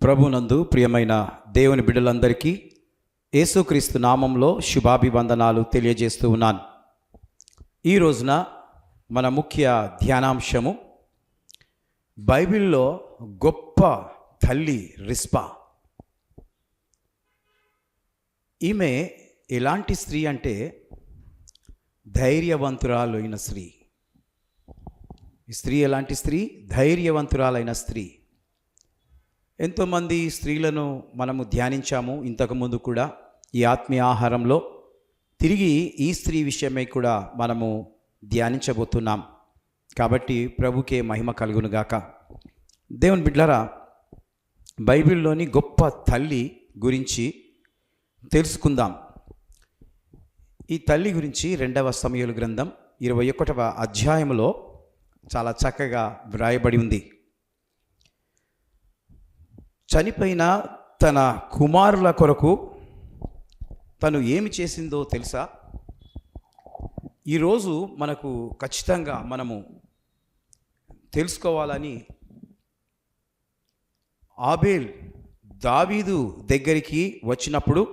ప్రభునందు ప్రియమైన దేవుని బిడ్డలందరికీ యేసుక్రీస్తు నామంలో శుభాభివందనాలు తెలియజేస్తూ ఉన్నాను. ఈ రోజున మన ముఖ్య ధ్యానాంశము బైబిల్లో గొప్ప తల్లి రిస్పా. ఈమె ఎలాంటి స్త్రీ అంటే ధైర్యవంతురాలైన స్త్రీ. ఈ స్త్రీ ఎలాంటి స్త్రీ? ధైర్యవంతురాలైన స్త్రీ. ఎంతోమంది స్త్రీలను మనము ధ్యానించాము ఇంతకుముందు కూడా ఈ ఆత్మీయ ఆహారంలో. తిరిగి ఈ స్త్రీ విషయమై కూడా మనము ధ్యానించబోతున్నాం. కాబట్టి ప్రభుకే మహిమ కలుగునుగాక. దేవుని బిడ్డలారా, బైబిల్లోని గొప్ప తల్లి గురించి తెలుసుకుందాం. ఈ తల్లి గురించి 2వ సమూయేలు గ్రంథం 21వ అధ్యాయంలో చాలా చక్కగా వ్రాయబడి ఉంది. చనిపోయిన తన కుమారుల కొరకు తను ఏమి చేసిందో తెలుసా? ఈరోజు మనకు ఖచ్చితంగా మనము తెలుసుకోవాలని ఆబేల్ దావీదు దగ్గరికి వచ్చినప్పుడు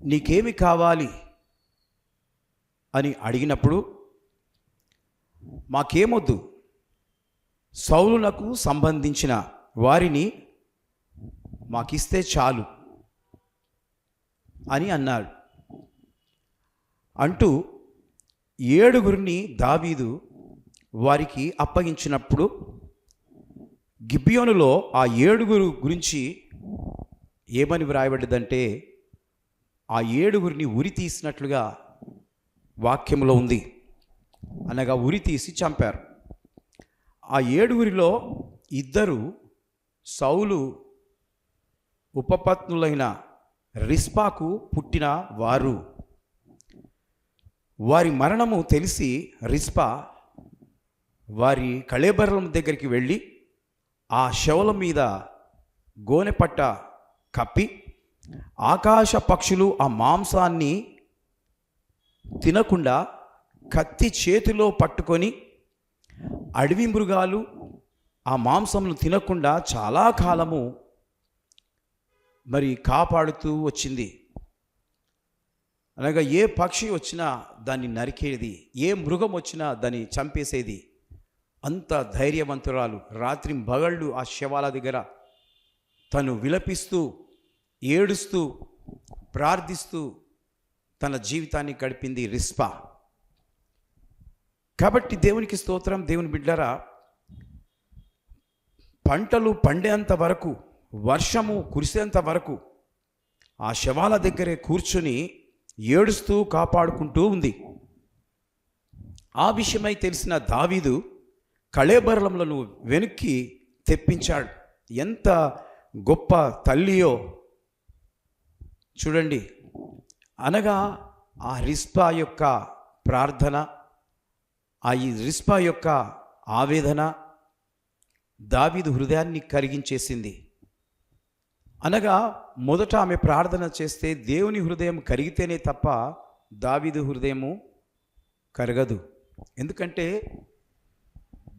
నీకేమి కావాలి అని అడిగినప్పుడు, మాకేమొద్దు, సౌలునకు సంబంధించిన వారిని మాకిస్తే చాలు అని అన్నాడు. అంటూ 7 దావీదు వారికి అప్పగించినప్పుడు గిబియోనులో ఆ 7 గురించి ఏమని వ్రాయబడ్డదంటే, ఆ 7 ఉరి తీసినట్లుగా వాక్యంలో ఉంది. అనగా ఉరి తీసి చంపారు. ఆ 7 2 సౌలు ఉపపత్నులైన రిస్పాకు పుట్టిన వారు. వారి మరణము తెలిసి రిస్పా వారి కళేబరం దగ్గరికి వెళ్ళి ఆ శవల మీద గోనెపట్ట కప్పి, ఆకాశ పక్షులు ఆ మాంసాన్ని తినకుండా కత్తి చేతిలో పట్టుకొని, అడవి మృగాలు ఆ మాంసమును తినకుండా చాలా కాలము కాపాడుతూ వచ్చింది. అనగా ఏ పక్షి వచ్చినా దాన్ని నరికేది, ఏ మృగం వచ్చినా దాన్ని చంపేసేది. అంత ధైర్యవంతురాలు. రాత్రి పగళ్ళు ఆ శవాల దగ్గర తను విలపిస్తూ, ఏడుస్తూ, ప్రార్థిస్తూ తన జీవితాన్ని గడిపింది రిస్పా. కాబట్టి దేవునికి స్తోత్రం. దేవుని బిడ్డలారా, పంటలు పండేంత వరకు, వర్షము కురిసేంత వరకు ఆ శవాల దగ్గరే కూర్చొని ఏడుస్తూ కాపాడుకుంటూ ఉంది. ఆ విషయమై తెలిసిన దావీదు కళేబరములను వెనక్కి తెప్పించాడు. ఎంత గొప్ప తల్లియో చూడండి. అనగా ఆ రిస్పా యొక్క ప్రార్థన, ఆ ఈ రిస్పా యొక్క ఆవేదన దావీదు హృదయాన్ని కరిగించేసింది. అనగా మొదట ఆమె ప్రార్థన చేస్తే దేవుని హృదయం కరిగితేనే తప్ప దావీదు హృదయము కరగదు. ఎందుకంటే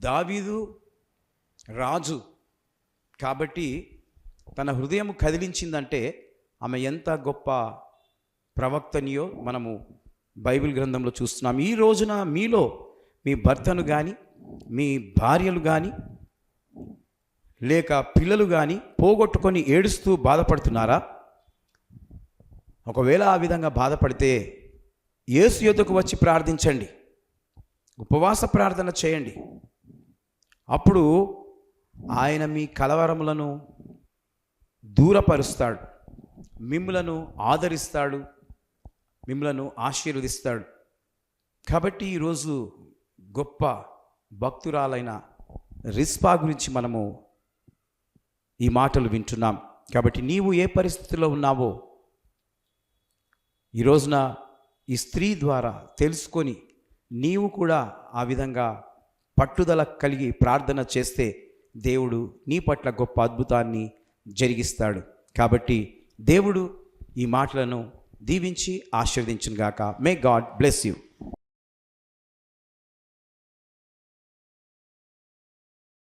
దావీదు రాజు కాబట్టి తన హృదయం కదిలించిందంటే ఆమె ఎంత గొప్ప ప్రవక్తనియో మనము బైబిల్ గ్రంథంలో చూస్తున్నాం. ఈ రోజున మీలో మీ భర్తను కానీ, మీ భార్యలు కానీ, లేక పిల్లలు కానీ పోగొట్టుకొని ఏడుస్తూ బాధపడుతున్నారా? ఒకవేళ ఆ విధంగా బాధపడితే యేసు యొద్దకు వచ్చి ప్రార్థించండి, ఉపవాస ప్రార్థన చేయండి. అప్పుడు ఆయన మీ కలవరములను దూరపరుస్తాడు, మిమ్ములను ఆదరిస్తాడు, మిమ్ములను ఆశీర్వదిస్తాడు. కాబట్టి ఈరోజు గొప్ప భక్తురాలైన రిస్పా గురించి మనము ఈ మాటలు వింటున్నాం. కాబట్టి నీవు ఏ పరిస్థితిలో ఉన్నావో ఈ రోజున ఈ స్త్రీ ద్వారా తెలుసుకొని నీవు కూడా ఆ విధంగా పట్టుదల కలిగి ప్రార్థన చేస్తే దేవుడు నీ పట్ల గొప్ప అద్భుతాన్ని జరిగిస్తాడు. కాబట్టి దేవుడు ఈ మాటలను దీవించి ఆశీర్వదించును గాక. May God bless you.